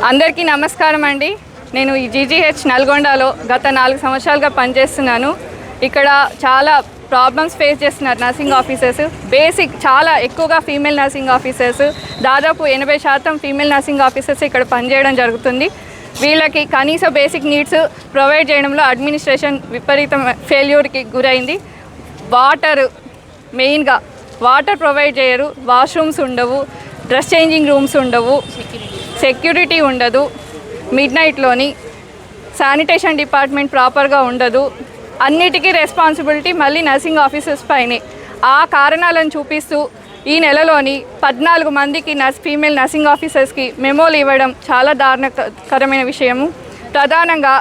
అందరికీ నమస్కారం అండి. నేను ఈ జీజీహెచ్ నల్గొండలో గత 4 సంవత్సరాలుగా పనిచేస్తున్నాను. ఇక్కడ చాలా ప్రాబ్లమ్స్ ఫేస్ చేస్తున్నారు నర్సింగ్ ఆఫీసర్స్. బేసిక్ చాలా ఎక్కువగా ఫీమేల్ నర్సింగ్ ఆఫీసర్స్, దాదాపు 80% ఫీమేల్ నర్సింగ్ ఆఫీసర్స్ ఇక్కడ పనిచేయడం జరుగుతుంది. వీళ్ళకి కనీస బేసిక్ నీడ్స్ ప్రొవైడ్ చేయడంలో అడ్మినిస్ట్రేషన్ విపరీతం ఫెయిల్యూర్కి గురైంది. వాటర్ మెయిన్గా వాటర్ ప్రొవైడ్ చేయరు, వాష్రూమ్స్ ఉండవు, డ్రెస్ చేంజింగ్ రూమ్స్ ఉండవు, సెక్యూరిటీ ఉండదు, మిడ్ నైట్లోని శానిటేషన్ డిపార్ట్మెంట్ ప్రాపర్గా ఉండదు. అన్నిటికీ రెస్పాన్సిబిలిటీ మళ్ళీ నర్సింగ్ ఆఫీసర్స్ పైనే. ఆ కారణాలను చూపిస్తూ ఈ నెలలోని 14 మందికి ఫీమేల్ నర్సింగ్ ఆఫీసర్స్కి మెమోలు ఇవ్వడం చాలా దారుణకరమైన విషయము. ప్రధానంగా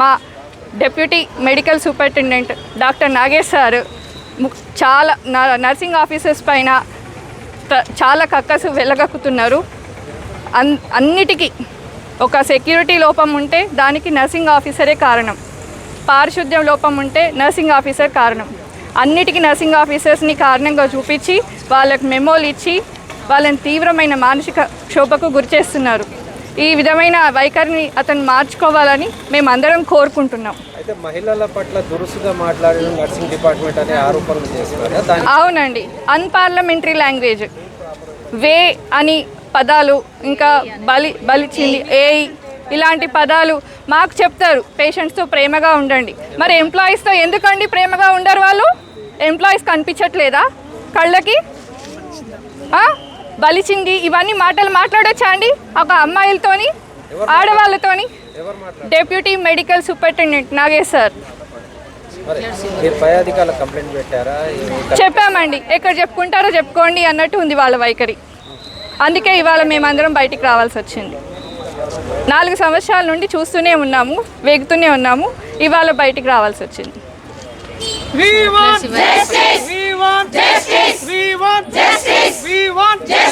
మా deputy medical superintendent doctor Nagesh sir చాలా నర్సింగ్ ఆఫీసర్స్ పైన చాలా కక్కసు వెళ్ళగక్కుతున్నారు. అన్నిటికీ ఒక సెక్యూరిటీ లోపం ఉంటే దానికి నర్సింగ్ ఆఫీసరే కారణం, పారిశుద్ధ్యం లోపం ఉంటే నర్సింగ్ ఆఫీసర్ కారణం. అన్నిటికీ నర్సింగ్ ఆఫీసర్స్ని కారణంగా చూపించి వాళ్ళకి మెమోలు ఇచ్చి వాళ్ళని తీవ్రమైన మానసిక క్షోభకు గురిచేస్తున్నారు. ఈ విధమైన వైఖరిని అతను మార్చుకోవాలని మేమందరం కోరుకుంటున్నాం. అయితే మహిళల పట్ల దురుసుగా మాట్లాడడం నర్సింగ్ డిపార్ట్మెంట్ అనే ఆరోపణలు చేస్తున్నారు. అవునండి, అన్పార్లమెంటరీ లాంగ్వేజ్, వే అని పదాలు, ఇంకా బలిచింది, ఇలాంటి పదాలు మాకు చెప్తారు. పేషెంట్స్తో ప్రేమగా ఉండండి, మరి ఎంప్లాయీస్తో ఎందుకండి ప్రేమగా ఉండరు? వాళ్ళు ఎంప్లాయీస్ కనిపించట్లేదా కళ్ళకి? బలిచింది ఇవన్నీ మాటలు మాట్లాడొచ్చా అండి ఒక అమ్మాయిలతోని, ఆడవాళ్ళతోని? Deputy medical superintendent Nagesh sir. చెప్పామండి, ఎక్కడ చెప్పుకుంటారో చెప్పుకోండి అన్నట్టు ఉంది వాళ్ళ వైఖరి. అందుకే ఇవాళ మేమందరం బయటికి రావాల్సి వచ్చింది. 4 సంవత్సరాల నుండి చూస్తూనే ఉన్నాము, వేగుతూనే ఉన్నాము, ఇవాళ బయటికి రావాల్సి వచ్చింది. We want justice! We want justice! We want justice! We want justice!